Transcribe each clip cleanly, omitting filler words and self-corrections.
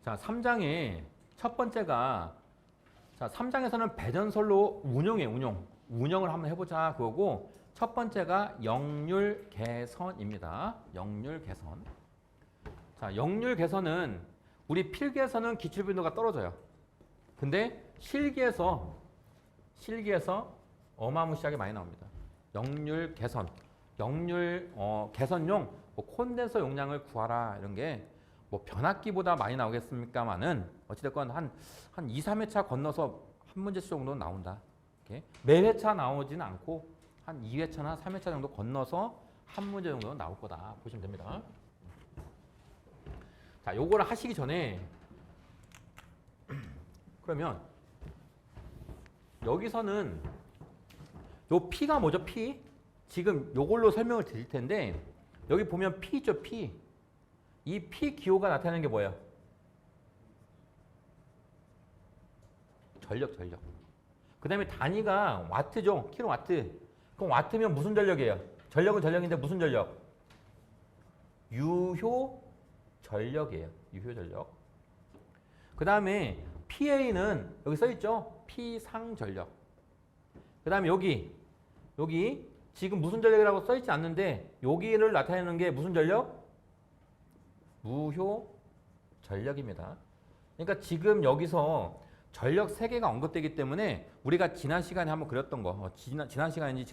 자, 3장의 첫 번째가 자, 3장에서는 배전설로 운영을 한번 해보자 그거고 첫 번째가 역률 개선입니다. 역률 개선. 자, 역률 개선은 우리 필기에서는 기출 빈도가 떨어져요. 근데 실기에서 어마무시하게 많이 나옵니다. 역률 개선. 역률 개선용 뭐 콘덴서 용량을 구하라 이런 게 뭐 변압기보다 많이 나오겠습니까만은 어찌됐건 한 2, 3회차 건너서 한 문제씩 정도는 나온다. 이렇게. 매 회차 나오지는 않고 한 2회차나 3회차 정도 건너서 한 문제 정도는 나올 거다 보시면 됩니다. 자, 요거를 하시기 전에 그러면 여기서는 요 P가 뭐죠? P? 지금 요걸로 설명을 드릴 텐데 여기 보면 P 있죠? P. 이 P 기호가 나타내는 게 뭐예요? 전력. 그 다음에 단위가 와트죠. 킬로와트. 그럼 와트면 무슨 전력이에요? 전력은 전력인데 무슨 전력? 유효 전력이에요. 유효 전력. 그 다음에 PA는 여기 써있죠? P상 전력. 그 다음에 여기 지금 무슨 전력이라고 써있지 않는데 여기를 나타내는 게 무슨 전력? 무효 전력입니다. 그러니까 지금 여기서 전력 3개가 언급되기 때문에 우리가 지난 시간에 한번 그렸던 거 지난 시간인지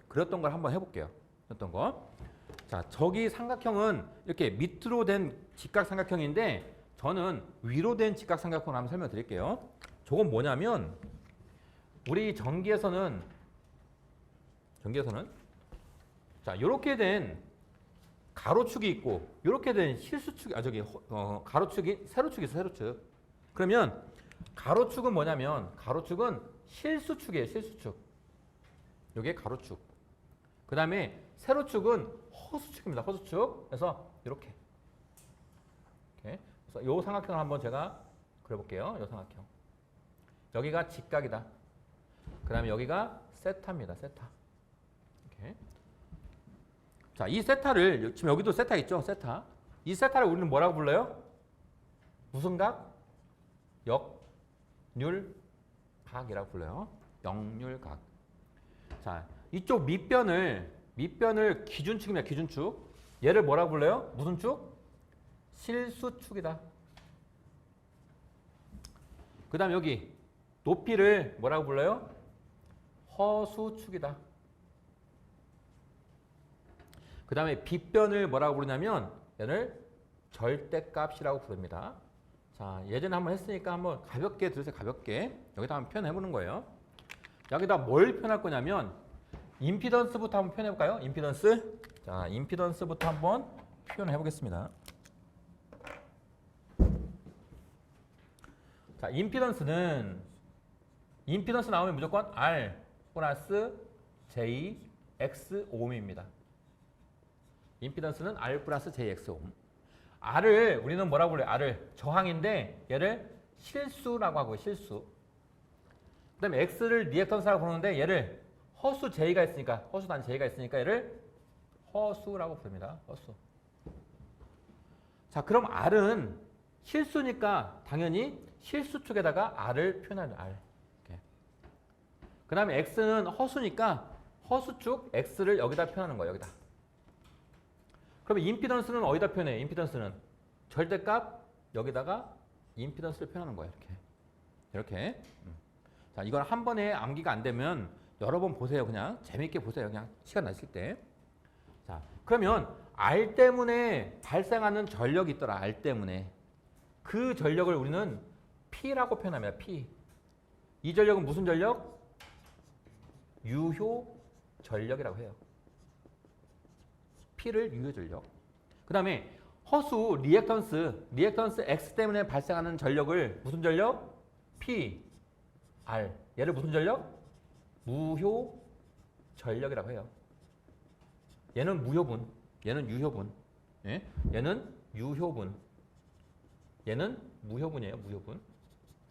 그렸던 걸 한번 해볼게요. 그렸던 거. 자, 저기 삼각형은 이렇게 밑으로 된 직각삼각형인데 저는 위로 된 직각삼각형을 한번 설명드릴게요. 저건 뭐냐면 우리 전기에서는 자, 이렇게 된 가로축이 있고 이렇게 된 실수축 가로축이 세로축이 있어. 세로축. 그러면 가로축은 뭐냐면 가로축은 실수축이에요. 실수축. 이게 가로축. 그 다음에 세로축은 허수축입니다. 허수축. 그래서 이렇게. 그래서 이 삼각형을 한번 제가 그려볼게요. 이 삼각형. 여기가 직각이다. 그 다음에 여기가 세타입니다. 세타. 이렇게. 자, 이 세타를 지금 여기도 세타 있죠? 세타. 이 세타를 우리는 뭐라고 불러요? 무슨 각? 역률각이라고 불러요. 역률각. 자, 이쪽 밑변을 기준축입니다. 기준축. 얘를 뭐라고 불러요? 무슨 축? 실수축이다. 그 다음 여기 높이를 뭐라고 불러요? 허수축이다. 그 다음에 빗변을 뭐라고 부르냐면 얘를 절대값이라고 부릅니다. 자, 예전에 한번 했으니까 한번 가볍게 들으세요. 가볍게. 여기다 한번 표현해보는 거예요. 여기다 뭘 표현할 거냐면 임피던스부터 한번 표현해볼까요? 임피던스. 자, 임피던스부터 한번 표현해보겠습니다. 자, 임피던스 나오면 무조건 R 플러스 J X 오음입니다. 임피던스는 R 플러스 JX 오hm. R을 우리는 뭐라고 불러요? R을 저항인데 얘를 실수라고 하고 실수. 그 다음에 X를 리액턴스라고 부르는데 얘를 허수 J가 있으니까 허수단 J가 있으니까 얘를 허수라고 부릅니다. 허수. 자, 그럼 R은 실수니까 당연히 실수축에다가 R을 표현하는 R. 그 다음에 X는 허수니까 허수축 X를 여기다 표현하는 거예요. 여기다. 그러면 임피던스는 어디다 표현해요? 임피던스는 절대값 여기다가 임피던스를 표현하는 거예요. 이렇게. 자, 이건 한 번에 암기가 안 되면 여러 번 보세요. 그냥 재미있게 보세요. 그냥 시간 나실 때. 자, 그러면 R 때문에 발생하는 전력이 있더라. R 때문에. 그 전력을 우리는 P라고 표현합니다. P. 이 전력은 무슨 전력? 유효 전력이라고 해요. P를 유효 전력. 그 다음에 허수 리액턴스 X 때문에 발생하는 전력을 무슨 전력? P, R. 얘를 무슨 전력? 무효 전력이라고 해요. 얘는 무효분, 얘는 유효분. 예? 얘는 유효분. 얘는 무효분이에요. 무효분.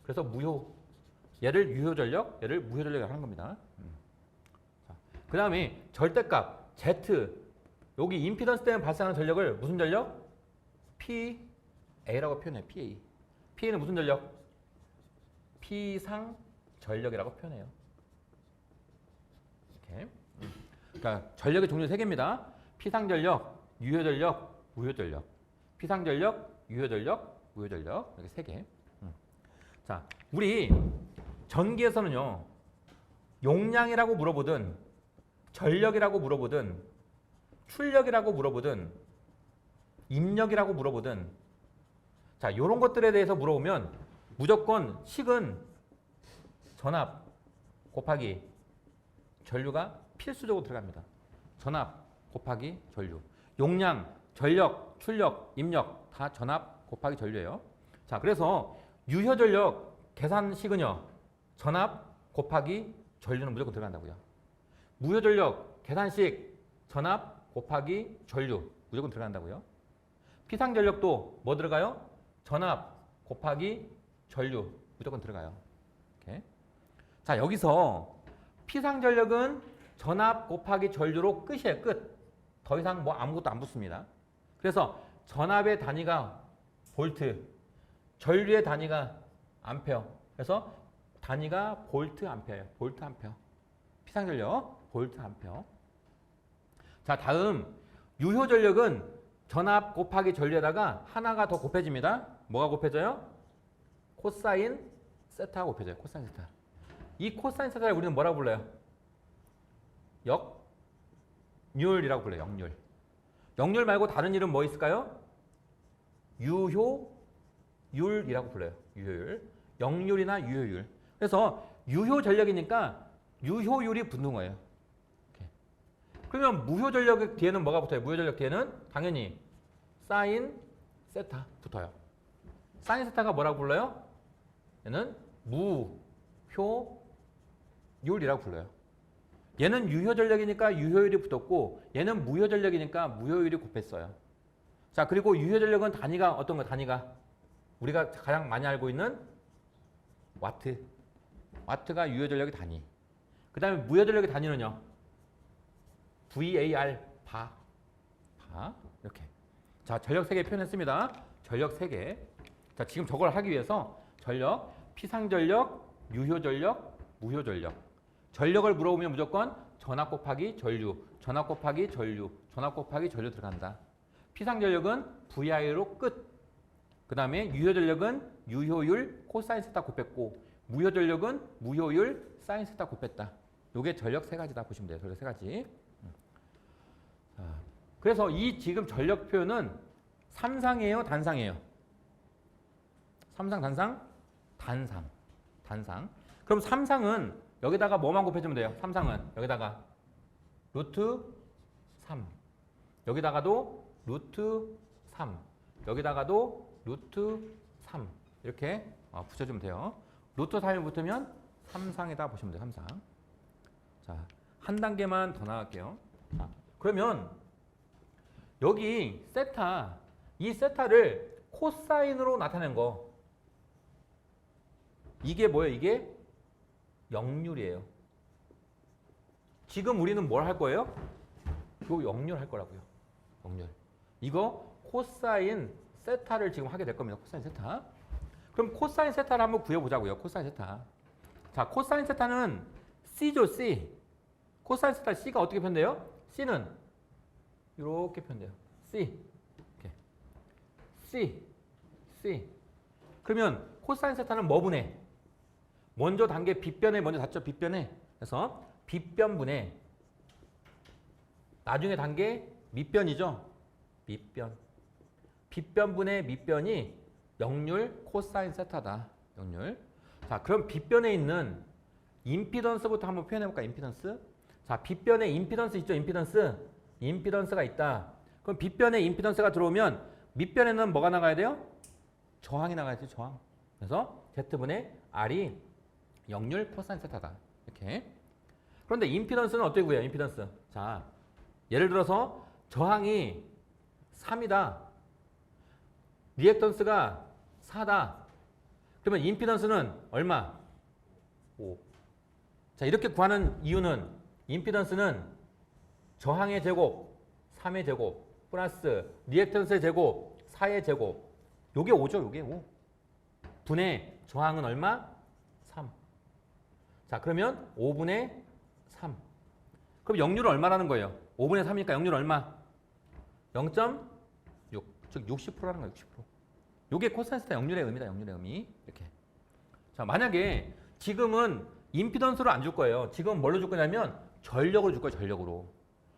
그래서 무효. 얘를 유효전력, 얘를 무효전력이라고 하는 겁니다. 그 다음에 절대값 Z. 여기 임피던스 때문에 발생하는 전력을 무슨 전력? PA라고 표현해요. PA. PA는 무슨 전력? P상 전력이라고 표현해요. 이렇게. 그러니까 전력의 종류 3개입니다. P상 전력, 유효 전력, 무효 전력. P상 전력, 유효 전력, 무효 전력. 이렇게 3개. 자, 우리 전기에서는요. 용량이라고 물어보든 전력이라고 물어보든 출력이라고 물어보든 입력이라고 물어보든 자, 이런 것들에 대해서 물어보면 무조건 식은 전압 곱하기 전류가 필수적으로 들어갑니다. 전압 곱하기 전류. 용량, 전력, 출력, 입력 다 전압 곱하기 전류예요. 자, 그래서 유효전력 계산식은요. 전압 곱하기 전류는 무조건 들어간다고요. 무효전력 계산식 전압 곱하기 전류 무조건 들어간다고요. 피상전력도 뭐 들어가요? 전압 곱하기 전류 무조건 들어가요. 이렇게. 자, 여기서 피상전력은 전압 곱하기 전류로 끝이에요. 끝. 더 이상 뭐 아무것도 안 붙습니다. 그래서 전압의 단위가 볼트, 전류의 단위가 암페어. 그래서 단위가 볼트 암페어예요. 볼트 암페어. 피상전력 볼트 암페어. 자, 다음 유효전력은 전압 곱하기 전류에다가 하나가 더 곱해집니다. 뭐가 곱해져요? 코사인 세타가 곱해져요. 코사인 세타. 이 코사인 세타를 우리는 뭐라고 불러요? 역률이라고 불러요. 역률. 역률 말고 다른 이름 뭐 있을까요? 유효율이라고 불러요. 유효율. 역률이나 유효율. 그래서 유효전력이니까 유효율이 붙는 거예요. 이렇게. 그러면 무효전력 뒤에는 뭐가 붙어요? 무효전력 뒤에는 당연히 사인 세타 붙어요. 사인 세타가 뭐라고 불러요? 얘는 무효율이라고 불러요. 얘는 유효전력이니까 유효율이 붙었고 얘는 무효전력이니까 무효율이 곱했어요. 자, 그리고 유효전력은 단위가 어떤 거? 단위가 우리가 가장 많이 알고 있는 와트. 와트가 유효전력의 단위. 그 다음에 무효전력의 단위는요. VAR, 바. 이렇게. 자, 전력 3개 표현했습니다. 전력 3개. 자, 지금 저걸 하기 위해서 전력, 피상전력, 유효전력, 무효전력. 전력을 물어보면 무조건 전압 곱하기 전류, 전압 곱하기 전류, 전압 곱하기 전류 들어간다. 피상전력은 VI로 끝. 그 다음에 유효전력은 유효율 코사인 세타 곱했고 무효전력은 무효율 사인 세타 곱했다. 요게 전력 3가지다 보시면 돼요. 전력 3가지. 자, 그래서 이 지금 전력 표현은 삼상이에요, 단상이에요? 삼상, 단상? 단상. 그럼 삼상은 여기다가 뭐만 곱해주면 돼요? 삼상은 여기다가 루트 3. 여기다가도 루트 3. 여기다가도 루트 3. 이렇게 붙여주면 돼요. 루트 3이 붙으면 삼상이다 보시면 돼요. 삼상. 자, 한 단계만 더 나갈게요. 자, 그러면 여기 세타, 이 세타를 코사인으로 나타낸 거. 이게 뭐예요? 이게 역률이에요. 지금 우리는 뭘 할 거예요? 요 역률 할 거라고요. 역률. 이거 코사인 세타를 지금 하게 될 겁니다. 코사인 세타. 그럼 코사인 세타를 한번 구해보자고요. 코사인 세타. 자, 코사인 세타는 C죠, C. 코사인 세타 C가 어떻게 표현돼요? C는 이렇게 표현돼요. C. 이렇게. C. 그러면 코사인 세타는 뭐 분해? 먼저 단계 빗변에 먼저 닿죠. 빗변에. 그래서 빗변분해. 나중에 단계 밑변이죠. 밑변. 빗변분의 밑변이 역률 코사인 세타다. 역률. 자, 그럼 빗변에 있는 임피던스부터 한번 표현해 볼까요? 임피던스. 자, 빗변에 임피던스 있죠. 임피던스. 임피던스가 있다. 그럼 빗변에 임피던스가 들어오면 밑변에는 뭐가 나가야 돼요? 저항이 나가야지. 저항. 그래서 Z분의 R이 역률 코사인 세타다. 이렇게. 그런데 임피던스는 어떻게 구해요? 임피던스. 자, 예를 들어서 저항이 3이다. 리액턴스가 4다. 그러면 임피던스는 얼마? 5. 자, 이렇게 구하는 이유는 임피던스는 저항의 제곱, 3의 제곱, 플러스 리액턴스의 제곱, 4의 제곱. 요게 5죠, 요게 5. 분의 저항은 얼마? 3. 자, 그러면 5분의 3. 그럼 역률은 얼마라는 거예요? 5분의 3이니까 역률 얼마? 0.6. 즉 60%라는 거예요, 60%. 요게 코사인 세타 역률의 의미다, 역률의 의미. 이렇게. 자, 만약에 지금은 임피던스로 안 줄 거예요. 지금 뭘로 줄 거냐면 전력으로 줄 거예요, 전력으로.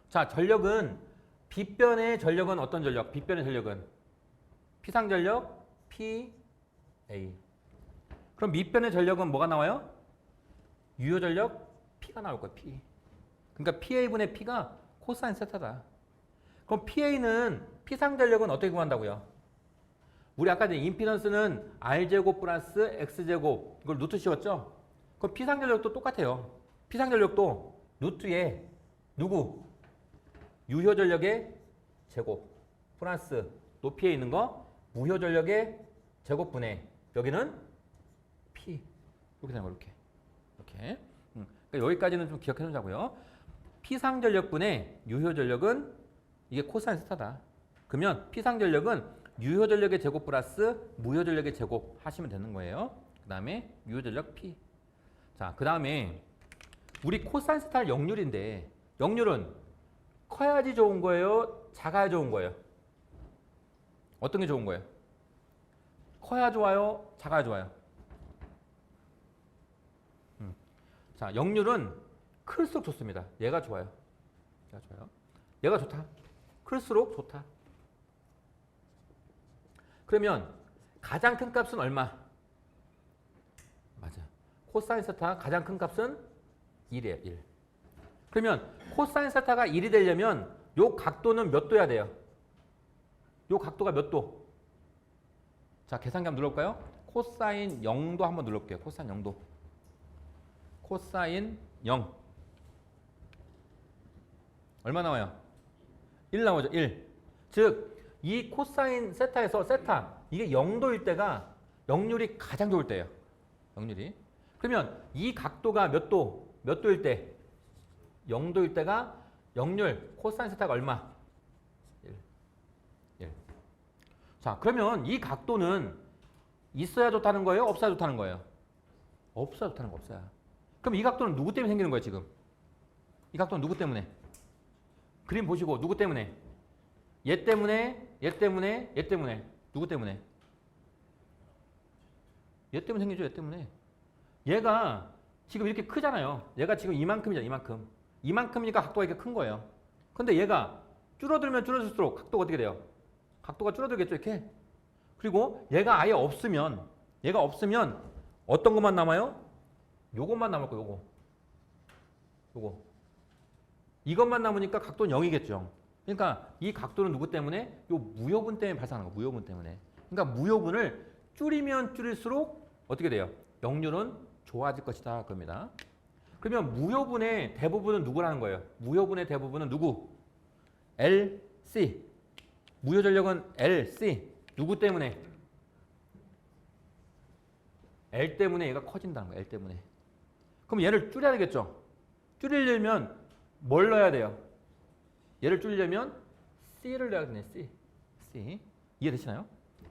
자, 전력은 빗변의 전력은 어떤 전력? 빗변의 전력은 피상전력 PA. 그럼 밑변의 전력은 뭐가 나와요? 유효전력 P가 나올 거예요, P. 그러니까 PA분의 P가 코사인 세타다. 그럼 PA는 피상전력은 어떻게 구한다고요? 우리 아까 전에 임피던스는 R제곱 플러스 X제곱 이걸 루트 씌웠죠? 그럼 피상전력도 똑같아요. 피상전력도 루트에 누구? 유효전력의 제곱 플러스 높이에 있는 거 무효전력의 제곱분의 여기는 P 이렇게 되는 거 이렇게. 그러니까 여기까지는 좀 기억해 놓자고요. 피상전력분의 유효전력은 이게 코사인 세타다. 그러면 피상전력은 유효전력의 제곱 플러스 무효전력의 제곱 하시면 되는 거예요. 그 다음에 유효전력 P. 자, 그 다음에 우리 코사인 세타 역률인데 역률은 커야지 좋은 거예요? 작아야 좋은 거예요? 어떤 게 좋은 거예요? 커야 좋아요? 작아야 좋아요? 자, 역률은 클수록 좋습니다. 얘가 좋아요. 얘가 좋아요. 얘가 좋다. 클수록 좋다. 그러면 가장 큰 값은 얼마? 맞아. 코사인 세타 가장 큰 값은 1이에요. 1. 그러면 코사인 세타가 1이 되려면 요 각도는 몇 도야 돼요? 요 각도가 몇 도? 자, 계산기 한번 눌러볼까요? 코사인 0도 한번 눌러볼게요. 코사인 0도. 코사인 0. 얼마 나와요? 1 나오죠. 1. 즉, 이 코사인 세타에서 세타, 이게 0도일 때가 역률이 가장 좋을 때예요. 역률이. 그러면 이 각도가 몇 도? 몇 도일 때? 0도일 때가 역률, 코사인 세타가 얼마? 1. 자, 그러면 이 각도는 있어야 좋다는 거예요? 없어야 좋다는 거예요? 없어야 좋다는 거 없어야. 그럼 이 각도는 누구 때문에 생기는 거예요, 지금? 이 각도는 누구 때문에? 그림 보시고 누구 때문에? 얘 때문에, 얘 때문에, 얘 때문에. 누구 때문에? 얘 때문에 생기죠, 얘 때문에. 얘가 지금 이렇게 크잖아요. 얘가 지금 이만큼이잖아, 이만큼. 이만큼이니까 각도가 이렇게 큰 거예요. 근데 얘가 줄어들면 줄어들수록 각도가 어떻게 돼요? 각도가 줄어들겠죠, 이렇게. 그리고 얘가 아예 없으면, 얘가 없으면 어떤 것만 남아요? 요것만 남을 거예요, 요거. 요거. 이것만 남으니까 각도는 0이겠죠. 그러니까 이 각도는 누구 때문에? 요 무효분 때문에 발생하는 거, 무효분 때문에. 그러니까 무효분을 줄이면 줄일수록 어떻게 돼요? 역률은 좋아질 것이다, 그럽니다. 그러면 무효분의 대부분은 누구라는 거예요? 무효분의 대부분은 누구? LC. 무효전력은 LC. 누구 때문에? L 때문에 얘가 커진다는 거예요, L 때문에. 그럼 얘를 줄여야 되겠죠? 줄이려면 뭘 넣어야 돼요? 얘를 줄이려면 C를 넣어야 되네, C. 이해되시나요?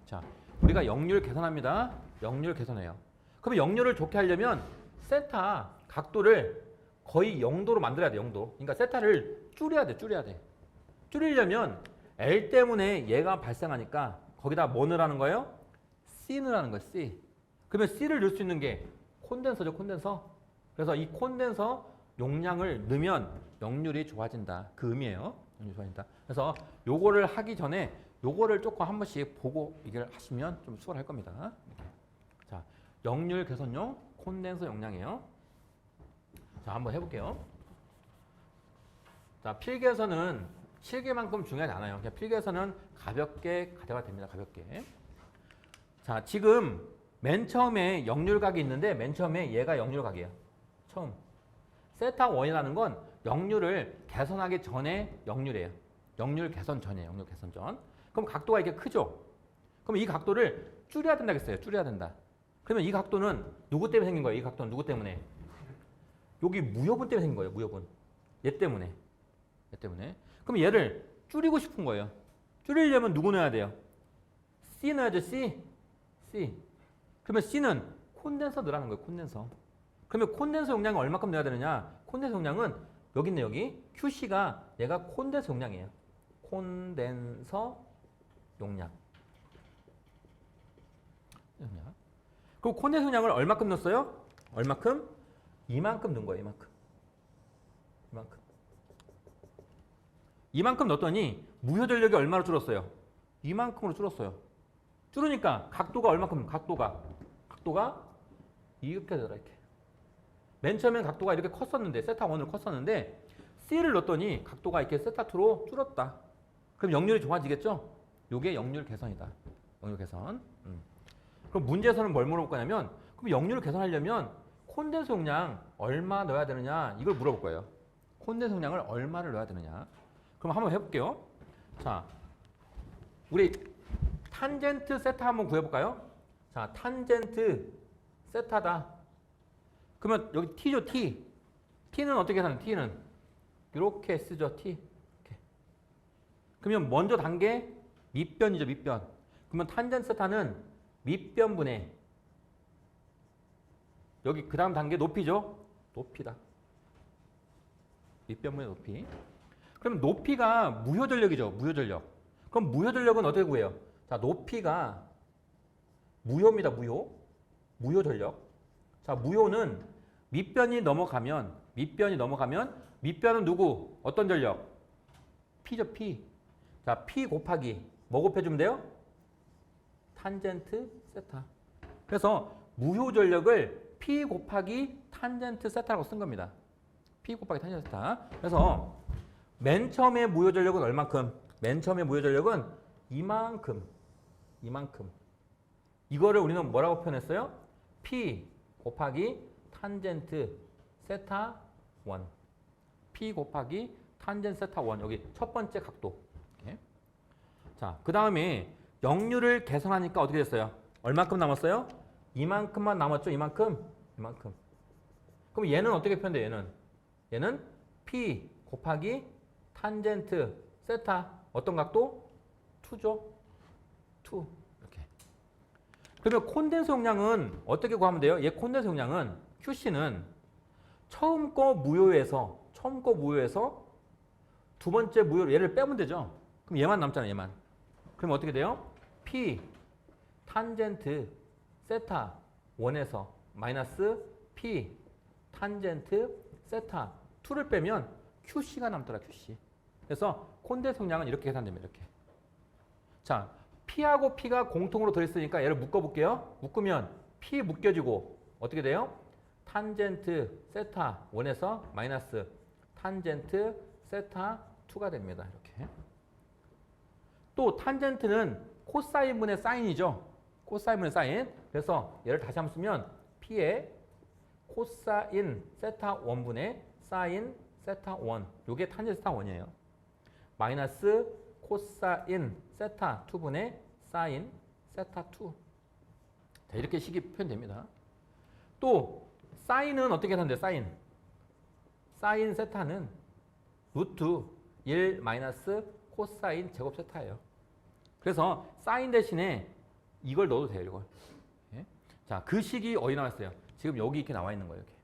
자, 우리가 역률 계산합니다. 역률 계산해요. 그럼 역률을 좋게 하려면 세타 각도를 거의 0도로 만들어야 돼, 0도. 그러니까 세타를 줄여야 돼. 줄이려면 L 때문에 얘가 발생하니까 거기다 뭐 넣으라는 거예요? C 넣으라는 거예요, C. 그러면 C를 넣을 수 있는 게 콘덴서죠, 콘덴서. 그래서 이 콘덴서 용량을 넣으면 역률이 좋아진다. 그 의미예요. 역률이 좋아진다. 그래서 요거를 하기 전에 요거를 조금 한 번씩 보고 이걸 하시면 좀 수월할 겁니다. 자, 역률 개선용 콘덴서 용량이에요. 자, 한번 해볼게요. 자, 필개선은 실개만큼 중요하지 않아요. 그냥 필개선은 가볍게 가져가 됩니다. 가볍게. 자, 지금 맨 처음에 역률각이 있는데 맨 처음에 얘가 역률각이에요. 처음. 세타 1이라는 건 역률을 개선하기 전에 역률이에요. 역률 개선 전이에요. 역률 개선 전. 그럼 각도가 이렇게 크죠? 그럼 이 각도를 줄여야 된다겠어요. 줄여야 된다. 그러면 이 각도는 누구 때문에 생긴 거예요? 이 각도는 누구 때문에? 여기 무효분 때문에 생긴 거예요. 무효분. 얘 때문에. 얘 때문에. 그럼 얘를 줄이고 싶은 거예요. 줄이려면 누구 넣어야 돼요? C 넣어야죠. C. C. 그러면 C는 콘덴서 넣으라는 거예요. 콘덴서. 그러면 콘덴서 용량이 얼마큼 넣어야 되느냐? 콘덴서 용량은 여기 있네. 여기. QC가 얘가 콘덴서 용량이에요. 콘덴서 용량. 그리고 콘덴서 용량을 얼마큼 넣었어요? 얼마큼? 이만큼 넣은 거예요. 이만큼. 이만큼. 이만큼 넣었더니 무효 전력이 얼마로 줄었어요? 이만큼으로 줄었어요. 줄으니까 각도가 얼마큼? 각도가 이렇게 되더라. 이렇게. 맨 처음엔 각도가 이렇게 컸었는데 세타 1으로 컸었는데 C를 넣었더니 각도가 이렇게 세타 2로 줄었다. 그럼 역률이 좋아지겠죠? 이게 역률 개선이다. 역률 개선. 그럼 문제에서는 뭘 물어볼 거냐면 그럼 역률을 개선하려면 콘덴서 용량 얼마 넣어야 되느냐 이걸 물어볼 거예요. 콘덴서 용량을 얼마를 넣어야 되느냐. 그럼 한번 해볼게요. 자, 우리 탄젠트 세타 한번 구해볼까요? 자, 탄젠트 세타다. 그러면 여기 T죠, T. T는 어떻게 계산해? T는 이렇게 쓰죠, T. 이렇게. 그러면 먼저 단계 밑변이죠, 밑변. 그러면 탄젠트 세타는 밑변분의 여기 그 다음 단계 높이죠? 높이다. 밑변분의 높이. 그럼 높이가 무효전력이죠. 무효전력. 그럼 무효전력은 어떻게 구해요? 자, 높이가 무효입니다. 무효. 무효전력. 자, 무효는 밑변이 넘어가면 밑변은 누구? 어떤 전력? P죠. P. 자, P 곱하기 뭐 곱해주면 돼요? 탄젠트 세타. 그래서 무효 전력을 P 곱하기 탄젠트 세타라고 쓴 겁니다. P 곱하기 탄젠트 세타. 그래서 맨 처음에 무효 전력은 얼만큼? 맨 처음에 무효 전력은 이만큼. 이거를 우리는 뭐라고 표현했어요? P 곱하기 탄젠트 세타 1. P 곱하기 탄젠트 세타 1. 여기 첫 번째 각도. 이렇게. 자, 그 다음에 역률을 개선하니까 어떻게 됐어요? 얼마큼 남았어요? 이만큼만 남았죠? 이만큼. 그럼 얘는 어떻게 표현돼요? 얘는 P 곱하기 탄젠트 세타 어떤 각도? 2죠. 2. 이렇게. 그러면 콘덴서 용량은 어떻게 구하면 돼요? 얘 콘덴서 용량은 QC는 처음 거 무효에서 두 번째 무효로 얘를 빼면 되죠. 그럼 얘만 남잖아요. 얘만. 그럼 어떻게 돼요? P 탄젠트 세타 1에서 마이너스 P 탄젠트 세타 2를 빼면 QC가 남더라. QC. 그래서 콘덴서 용량은 이렇게 계산됩니다. 이렇게. 자, P하고 P가 공통으로 들어있으니까 얘를 묶어볼게요. 묶으면 P 묶여지고 어떻게 돼요? 탄젠트 세타 1에서 마이너스 탄젠트 세타 2가 됩니다. 이렇게. 또 탄젠트는 코사인분의 사인이죠. 코사인분의 사인. 그래서 얘를 다시 한번 쓰면 P의 코사인 세타 1분의 사인 세타 1. 이게 탄젠트 세타 1이에요. 마이너스 코사인 세타 2분의 사인 세타 2. 자, 이렇게 식이 표현됩니다. 또 사인은 어떻게 계산돼요? 사인 세타는 루트 1 마이너스 코사인 제곱 세타예요. 그래서 사인 대신에 이걸 넣어도 돼요. 이걸. 예? 자, 그 식이 어디 나왔어요? 지금 여기 이렇게 나와 있는 거예요. 이렇게.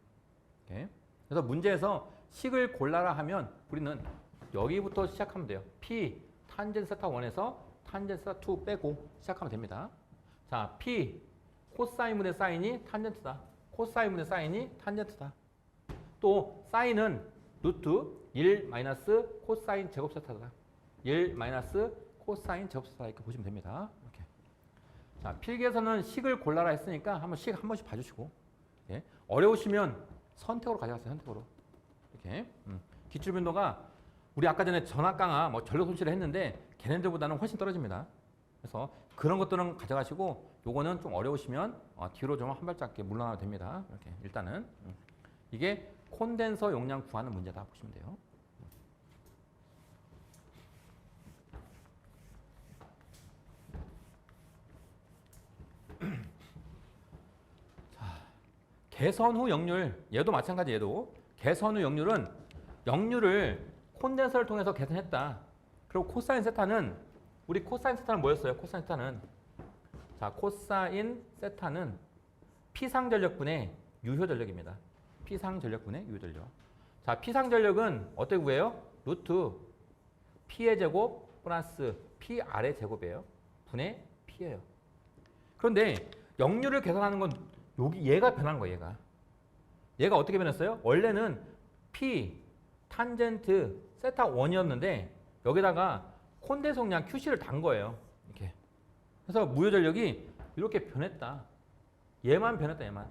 예? 그래서 문제에서 식을 골라라 하면 우리는 여기부터 시작하면 돼요. P 탄젠트 세타 1에서 탄젠트 세타 2 빼고 시작하면 됩니다. 자, P 코사인분의 사인이 탄젠트다. 코사인분의 사인이 탄젠트다. 또 사인은 루트 1 마이너스 코사인 제곱 세타다. 1 마이너스 코사인 제곱 세타 이렇게 보시면 됩니다. 이렇게. 자, 필기에서는 식을 골라라 했으니까 한번 식 한 번씩 봐주시고, 예. 어려우시면 선택으로 가져가세요. 선택으로. 이렇게. 기출빈도가 우리 아까 전에 전압 강화, 뭐 전력 손실을 했는데 걔네들보다는 훨씬 떨어집니다. 그래서 그런 것들은 가져가시고 요거는 좀 어려우시면 뒤로 좀 한 발짝 물러나도 됩니다. 이렇게 일단은 이게 콘덴서 용량 구하는 문제다 보시면 돼요. 개선 후 역률, 얘도 마찬가지. 얘도 개선 후 역률은 역률을 콘덴서를 통해서 계산했다. 그리고 코사인 세타는 우리 코사인 세타는 뭐였어요? 코사인 세타는 자, 코사인 세타는 피상전력분의 유효전력입니다. 피상전력분의 유효전력. 자, 피상전력은 어떻게 구해요? 루트 P의 제곱 플러스 PR의 제곱이에요. 분의 P예요. 그런데 역률을 계산하는 건 여기 얘가 변한 거예요. 얘가 어떻게 변했어요? 원래는 P 탄젠트 세타 1이었는데 여기다가 콘덴서 용량 QC를 단 거예요. 이렇게. 그래서 무효전력이 이렇게 변했다. 얘만 변했다. 얘만.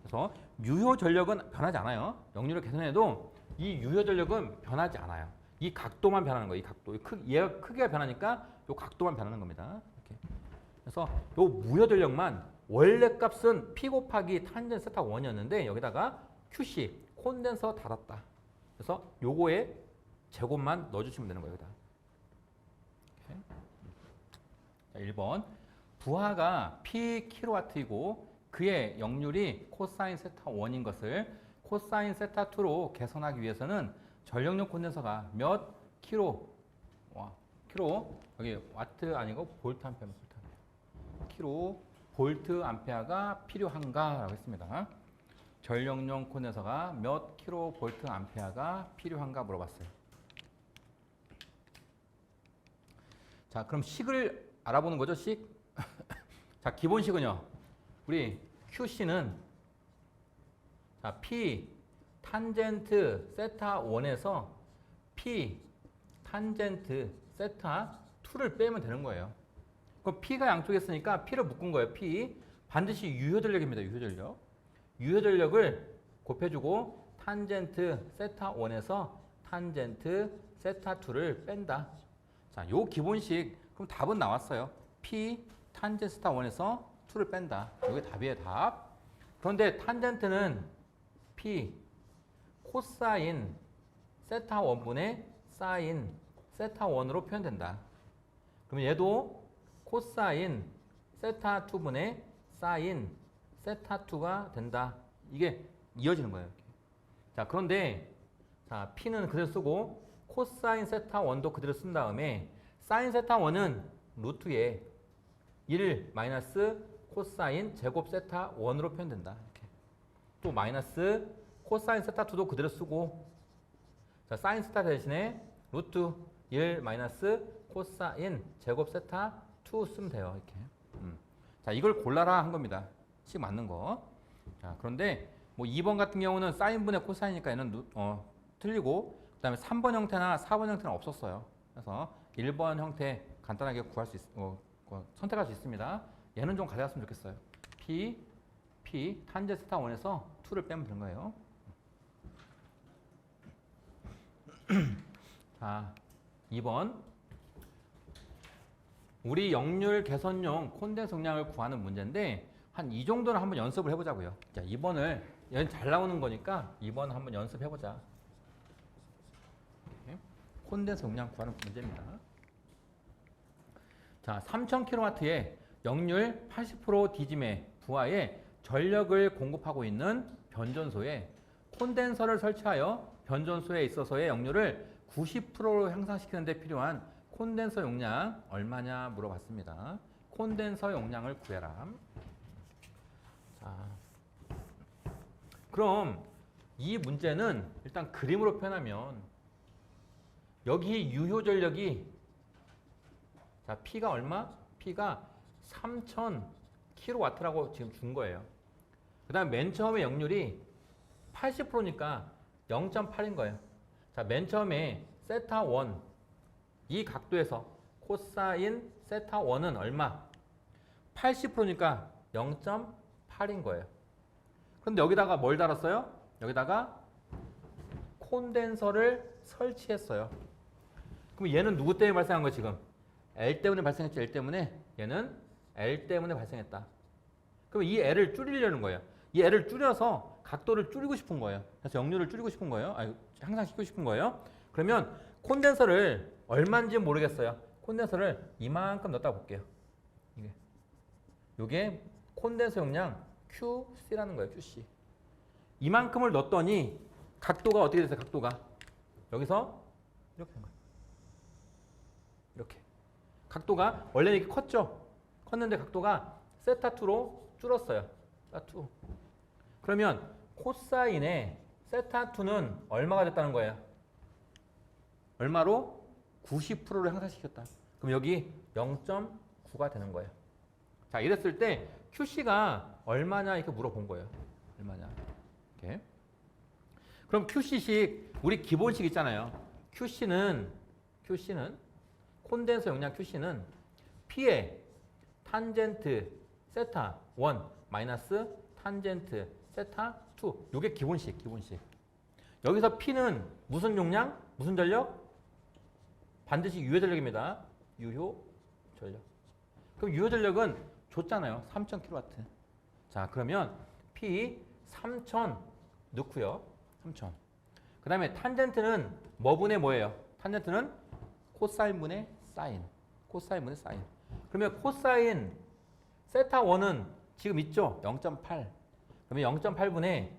그래서 유효전력은 변하지 않아요. 역률을 계산해도 이 유효전력은 변하지 않아요. 이 각도만 변하는 거예요. 이 각도. 얘가 크기가 변하니까 이 각도만 변하는 겁니다. 이렇게. 그래서 이 무효전력만 원래 값은 P 곱하기 탄젠 세타 1이었는데 여기다가 QC 콘덴서 닫았다. 그래서 요거에 제곱만 넣어주시면 되는 거예요. 여기다. 자, 1번 부하가 P 킬로와트이고 그의 역률이 코사인 세타 1인 것을 코사인 세타 2로 개선하기 위해서는 전력용 콘덴서가 몇 킬로 여기 와트 아니고 볼트 암페어 킬로 볼트 암페어가 필요한가라고 했습니다. 전력용 콘덴서가 몇 킬로 볼트 암페어가 필요한가 물어봤어요. 자, 그럼 식을 알아보는 거죠, 식. 자, 기본식은요. 우리 QC는 자, P 탄젠트 세타 1에서 P 탄젠트 세타 2를 빼면 되는 거예요. 그럼 P가 양쪽에 있으니까 P를 묶은 거예요. P 반드시 유효전력입니다. 유효전력. 유효전력을 곱해주고 탄젠트 세타 1에서 탄젠트 세타 2를 뺀다. 자, 요 기본식 그럼 답은 나왔어요. P 탄젠트 세타 1에서 2를 뺀다. 이게 답이에요. 답. 그런데 탄젠트는 P 코사인 세타 1분의 사인 세타 1으로 표현된다. 그러면 얘도 코사인 세타 2분의 사인 세타 2가 된다. 이게 이어지는 거예요. 이렇게. 자, 그런데 자, P는 그대로 쓰고 코사인 세타 1도 그대로 쓴 다음에 사인 세타 1은 루트에 1 마이너스 코사인 제곱 세타 1으로 표현된다. 이렇게. 또 마이너스 코사인 세타 2도 그대로 쓰고 자, 사인 세타 대신에 루트 1 마이너스 코사인 제곱 세타 2 쓰면 돼요. 이렇게. 자, 이걸 골라라 한 겁니다. 식 맞는 거. 자, 그런데 뭐 2번 같은 경우는 사인분의 코사인이니까 얘는 틀리고 그다음에 3번 형태나 4번 형태는 없었어요. 그래서 1번 형태 간단하게 구할 수 선택할 수 있습니다. 얘는 좀 가져갔으면 좋겠어요. P 탄젠트 세타 1에서 2를 빼면 되는 거예요. 자, 2번 우리 역률 개선용 콘덴서 용량을 구하는 문제인데 한 이 정도는 한번 연습을 해보자고요. 자, 2번을 얘는 잘 나오는 거니까 2번 한번 연습해보자. 콘덴서 용량 구하는 문제입니다. 자, 3000kW의 역률 80% 디짐의 부하에 전력을 공급하고 있는 변전소에 콘덴서를 설치하여 변전소에 있어서의 역률을 90%로 향상시키는 데 필요한 콘덴서 용량 얼마냐 물어봤습니다. 콘덴서 용량을 구해라. 자, 그럼 이 문제는 일단 그림으로 표현하면 여기 유효전력이 자, P가 얼마? P가 3000kW라고 지금 준 거예요. 그 다음 맨 처음에 역률이 80%니까 0.8인 거예요. 자, 맨 처음에 세타 1 이 각도에서 코사인 세타 1은 얼마? 80%니까 0.8인 거예요. 그런데 여기다가 뭘 달았어요? 여기다가 콘덴서를 설치했어요. 그럼 얘는 누구 때문에 발생한 거예요, 지금? L 때문에 발생했죠. L 때문에. 얘는 L 때문에 발생했다. 그럼 이 L을 줄이려는 거예요. 이 L을 줄여서 각도를 줄이고 싶은 거예요. 그래서 역률을 줄이고 싶은 거예요. 향상시키고 싶은 거예요. 그러면 콘덴서를 얼마인지 모르겠어요. 콘덴서를 이만큼 넣었다 볼게요. 이게 콘덴서 용량 QC라는 거예요. QC. 이만큼을 넣었더니 각도가 어떻게 됐어요? 각도가 여기서 이렇게 된 거예요. 이렇게 각도가 원래는 이렇게 컸죠? 컸는데 각도가 세타2로 줄었어요. 세타2. 그러면 코사인의 세타2는 얼마가 됐다는 거예요? 얼마로? 90%를 향상시켰다. 그럼 여기 0.9가 되는 거예요. 자, 이랬을 때 QC가 얼마냐 이렇게 물어본 거예요. 얼마냐. 이렇게. 그럼 QC식 우리 기본식 있잖아요. QC는 콘덴서 용량 QC는 P의 탄젠트 세타 1 마이너스 탄젠트 세타 2. 이게 기본식. 여기서 P는 무슨 용량? 무슨 전력? 반드시 유효 전력입니다. 유효 전력. 그럼 유효 전력은 줬잖아요. 3000kW. 자, 그러면 P 3000 넣고요. 3000. 그 다음에 탄젠트는 뭐분의 뭐예요? 탄젠트는 코사인분의 사인. 코사인분의 사인. 그러면 코사인 세타 1은 지금 있죠? 0.8. 그러면 0.8분의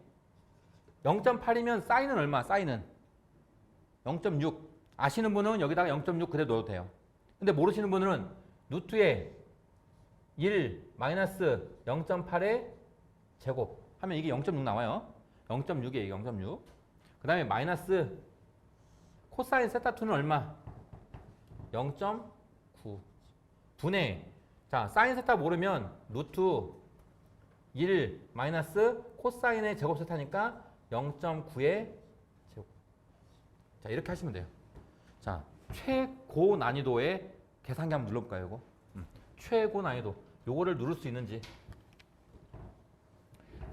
0.8이면 사인은 얼마? 사인은 0.6. 아시는 분은 여기다가 0.6 그대로 넣어도 돼요. 근데 모르시는 분은 루트에 1 마이너스 0.8의 제곱 하면 이게 0.6 나와요. 0.6이에요. 0.6. 그 다음에 마이너스 코사인 세타2는 얼마? 0.9 분의 자 사인 세타 모르면 루트 1 마이너스 코사인의 제곱 세타니까 0.9의 제곱. 자 이렇게 하시면 돼요. 자 최고 난이도의 계산기 한번 눌러볼까요? 이거 최고 난이도 요거를 누를 수 있는지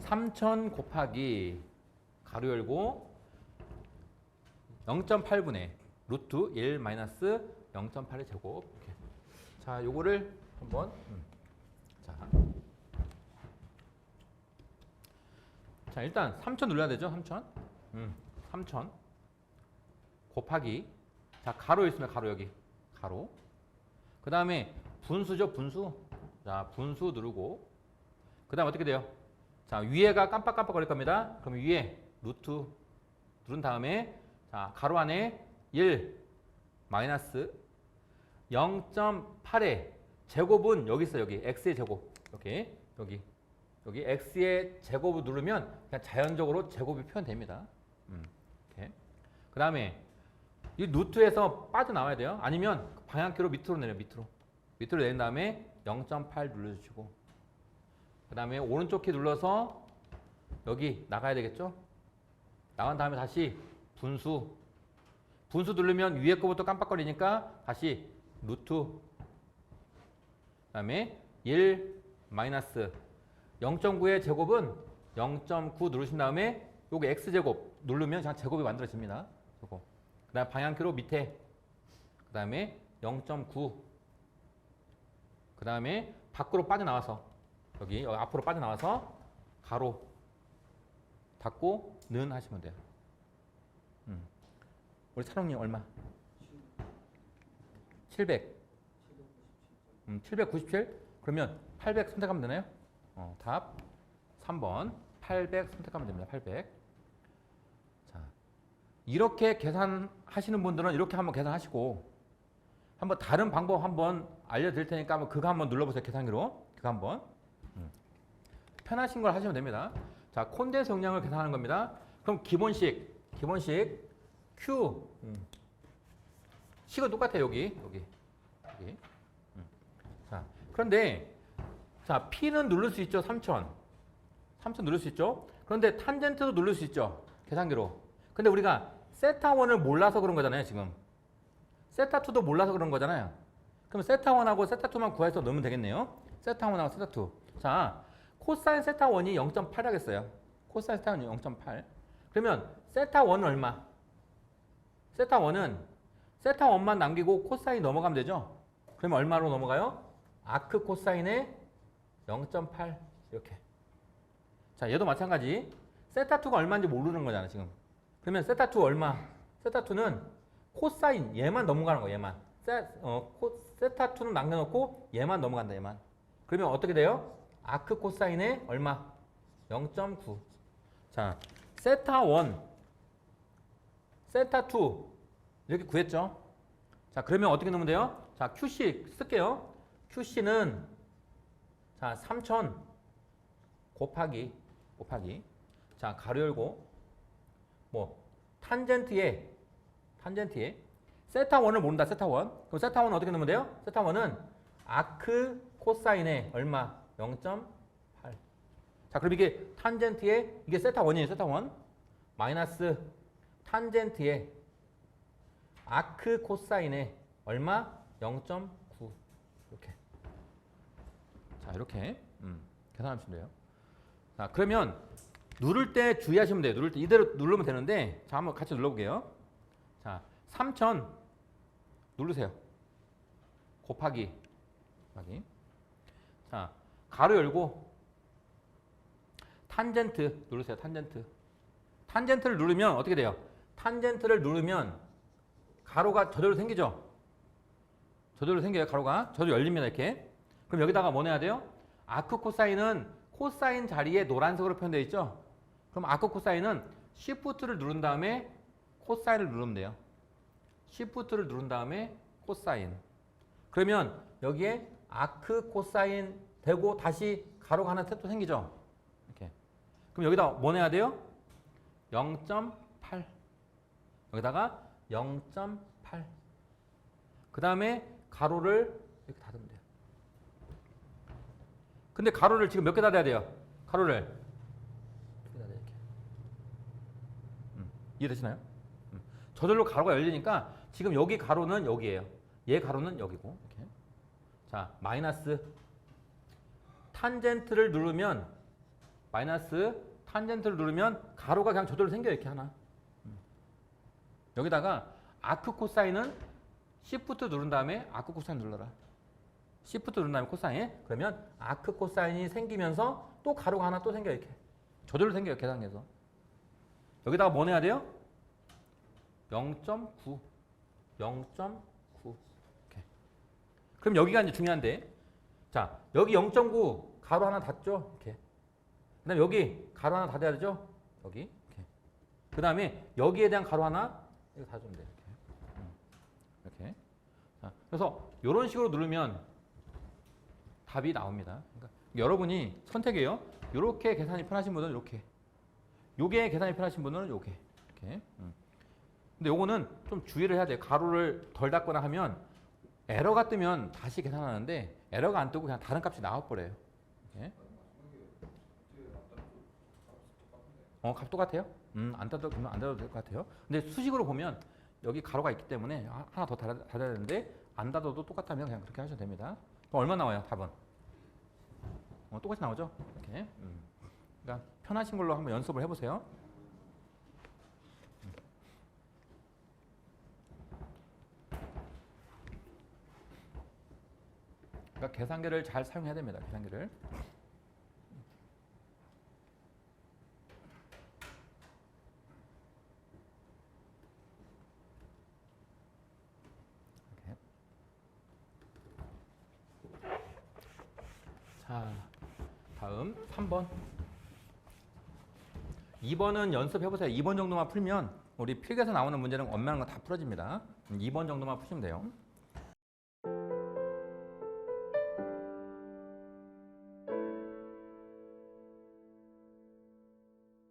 3000 곱하기 가로 열고 0.8분의 루트 1 마이너스 0.8의 제곱. 이렇게. 자 요거를 한번 자 일단 3000 눌러야 되죠. 3000 3000 곱하기 자 가로 있으면 가로 여기 가로 그 다음에 분수죠. 분수. 자 분수 누르고 그 다음 어떻게 돼요? 자 위에가 깜빡깜빡 거릴 겁니다. 그럼 위에 루트 누른 다음에 자 가로 안에 1 마이너스 0.8의 제곱은 여기 있어요. 여기 x의 제곱 여기 x의 제곱을 누르면 그냥 자연적으로 제곱이 표현됩니다. 이렇게. 그 다음에 이 루트에서 빠져나와야 돼요. 아니면 방향키로 밑으로 내려 밑으로 내린 다음에 0.8 눌러주시고 그 다음에 오른쪽 키 눌러서 여기 나가야 되겠죠. 나간 다음에 다시 분수 누르면 위에 거부터 깜빡거리니까 다시 루트 그 다음에 1 마이너스 0.9의 제곱은 0.9 누르신 다음에 여기 x제곱 누르면 그냥 제곱이 만들어집니다. 그 다음 방향키로 밑에 그 다음에 0.9 그 다음에 밖으로 빠져나와서 여기 앞으로 빠져나와서 가로 닫고 는 하시면 돼요. 우리 찬홍님 얼마? 700 797 그러면 800 선택하면 되나요? 답 3번 800 선택하면 됩니다. 800 자, 이렇게 계산하시는 분들은 이렇게 한번 계산하시고 한번 다른 방법 한번 알려드릴 테니까 한번 그거 한번 눌러보세요. 계산기로 그거 한번 편하신 걸 하시면 됩니다. 자 콘덴서 용량을 계산하는 겁니다. 그럼 기본식 Q 식은 똑같아요. 여기. 자 그런데 자 P는 누를 수 있죠. 3000 누를 수 있죠. 그런데 탄젠트도 누를 수 있죠. 계산기로. 근데 우리가 세타1을 몰라서 그런 거잖아요. 지금 세타2도 몰라서 그런 거잖아요. 그럼 세타1하고 세타2만 구해서 넣으면 되겠네요. 세타1하고 세타2 자 코사인 세타1이 0.8 하겠어요. 코사인 세타1이 0.8 그러면 세타1은 얼마? 세타1은 세타1만 남기고 코사인 넘어가면 되죠. 그러면 얼마로 넘어가요? 아크 코사인의 0.8 이렇게. 자 얘도 마찬가지. 세타2가 얼마인지 모르는 거잖아 지금. 그러면 세타2 얼마? 세타2는 코사인 얘만 넘어가는 거 얘만. 세타2는 남겨놓고 얘만 넘어간다 얘만. 그러면 어떻게 돼요? 아크 코사인의 얼마? 0.9. 자, 세타 1, 세타 2 이렇게 구했죠. 자, 그러면 어떻게 넣으면 돼요? 자, QC 쓸게요. QC는 자, 3000 곱하기 자, 가로 열고 뭐 탄젠트에 세타 1을 모른다. 세타 1. 그럼 세타 1은 어떻게 넣으면 돼요? 세타 1은 아크 코사인에 얼마? 0.8. 자, 그럼 이게 탄젠트에 이게 세타 1이에요. 세타 1. 마이너스 탄젠트에 아크 코사인에 얼마? 0.9. 이렇게. 자, 이렇게 계산하시면 돼요. 자, 그러면 누를 때 주의하시면 돼요. 누를 때 이대로 누르면 되는데, 자, 한번 같이 눌러볼게요. 자, 3000 누르세요. 곱하기. 자, 가로 열고 탄젠트 누르세요. 탄젠트를 누르면 어떻게 돼요? 탄젠트를 누르면 가로가 저절로 생기죠? 저절로 생겨요. 가로가. 저절로 열립니다. 이렇게. 그럼 여기다가 뭐 내야 돼요? 아크 코사인은 코사인 자리에 노란색으로 표현되어 있죠? 그럼 아크 코사인은 Shift를 누른 다음에 코사인을 누르면 돼요. Shift를 누른 다음에 코사인. 그러면 여기에 아크 코사인 되고 다시 가로가 하나 또 생기죠? 이렇게. 그럼 여기다 뭐 내야 돼요? 0.8. 여기다가 0.8. 그 다음에 가로를 이렇게 닫으면 돼요. 근데 가로를 지금 몇 개 닫아야 돼요? 가로를 이렇게 닫아야 이렇게. 이해되시나요? 저절로 가로가 열리니까 지금 여기 가로는 여기예요. 얘 가로는 여기고. 이렇게. 자, 마이너스 탄젠트를 누르면 가로가 그냥 저절로 생겨요. 이렇게 하나. 여기다가 아크 코사인은 Shift 누른 다음에 아크 코사인 눌러라. Shift 누른 다음에 코사인. 그러면 아크 코사인이 생기면서 또 가로가 하나 또 생겨요. 이렇게. 저절로 생겨요. 계산해서. 여기다가 뭐 내야 돼요? 0.9. 이렇게. 그럼 여기가 이제 중요한데. 자, 여기 0.9 가로 하나 닫죠? 이렇게. 그 다음에 여기 가로 하나 닫아야 되죠? 여기. 이렇게. 그 다음에 여기에 대한 가로 하나 이거 닫아주면 돼요. 이렇게. 자, 그래서 이런 식으로 누르면 답이 나옵니다. 그러니까 여러분이 선택이에요. 이렇게 계산이 편하신 분은 이렇게. 요게 계산이 편하신 분은 요게. 이렇게. 근데 요거는 좀 주의를 해야 돼요. 가로를 덜 닫거나 하면 에러가 뜨면 다시 계산하는데 에러가 안 뜨고 그냥 다른 값이 나와버려요. 이렇게. 값 똑같아요? 안 닫아도 될 것 같아요. 근데 수식으로 보면 여기 가로가 있기 때문에 하나 더 닫아야 되는데 안 닫아도 똑같다면 그냥 그렇게 하셔도 됩니다. 그럼 얼마 나와요? 답은? 똑같이 나오죠? 이렇게. 그러니까 편하신 걸로 한번 연습을 해보세요. 그러니까 계산기를 잘 사용해야 됩니다. 계산기를. 이렇게. 자, 다음 3번. 2번은 연습해보세요. 2번 정도만 풀면 우리 필기에서 나오는 문제는 웬만한 거 다 풀어집니다. 2번 정도만 푸시면 돼요.